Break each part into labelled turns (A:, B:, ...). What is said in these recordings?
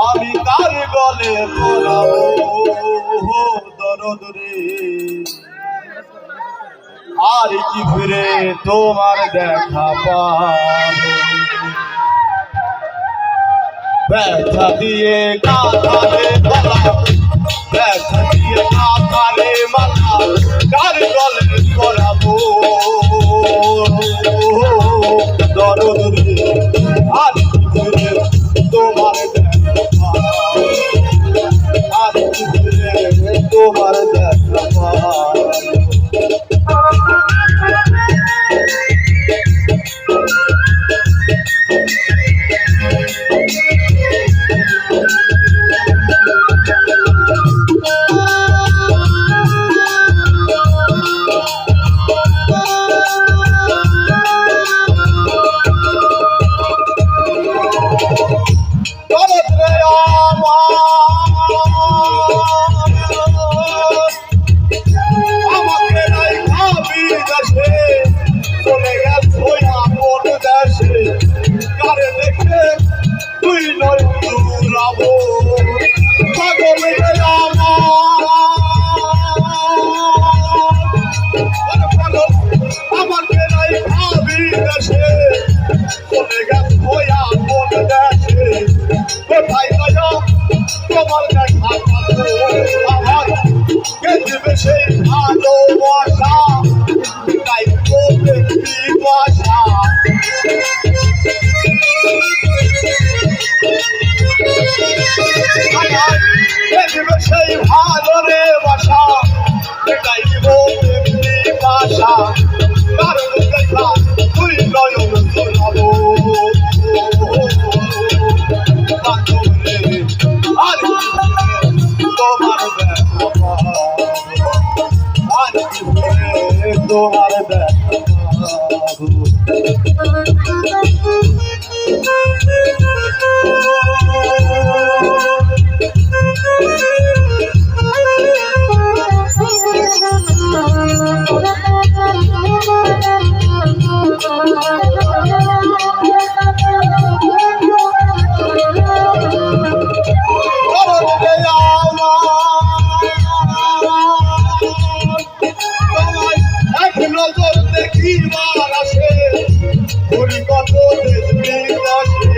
A: আমি কার গলে পড়াবো দরদ রে, আর কি ফিরে তোমার দেখা পাবো। ব্যথা দিয়ে কাঁথারে মালা, ব্যথা দিয়ে কাঁথারে মালা, কার গলে পড়াবো দরদ রে, আর কি ফিরে তোমার দেখা পাবো, আর কি ফিরে তোমার দেখা পাবো। সেই ভালোবাসা তাই ভাষা সেই ভালো রে বাসা তাই ভাষা কারণ দেখা তুই নয়ন শোনাবো আর তোমার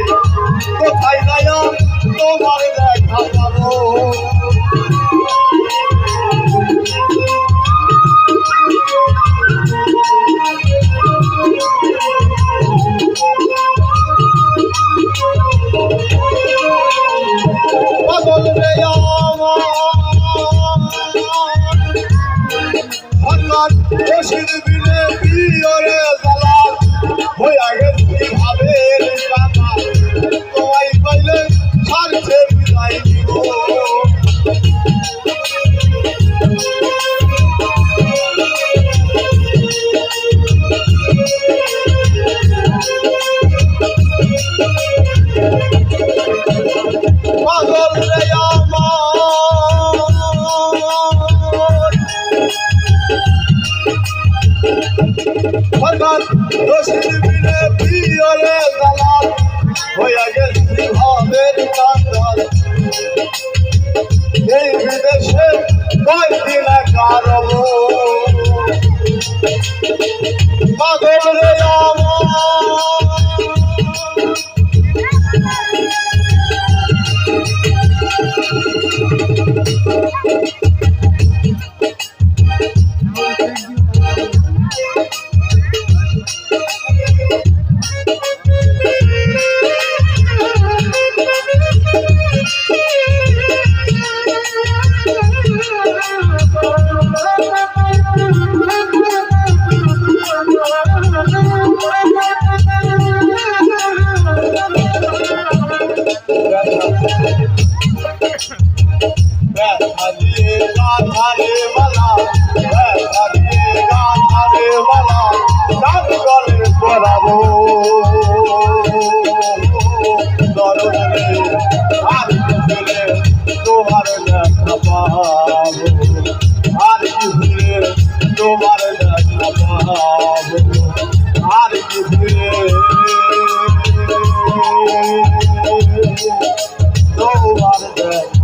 A: তোমার কোথায় যায় তোমার দেখা পাবো। পাগল রে আমার রশিদ বিনে বিয়রে জালাল হইয়া গেছি ভাবের কাকা তোমায় পাইলে ছাড়ছে বিদায় দিব। পাগল রে আমার রশিদ বিনে বিয়রে জালাল হইয়া গেছি ভাবের কাঙ্গাল এই বিদেশে কয়দিন কারব পাগল রে তোমার দেখা পাবো, আর কি ফিরে তোমার দেখা পাবো, আর কি ফিরে তোমার দেখা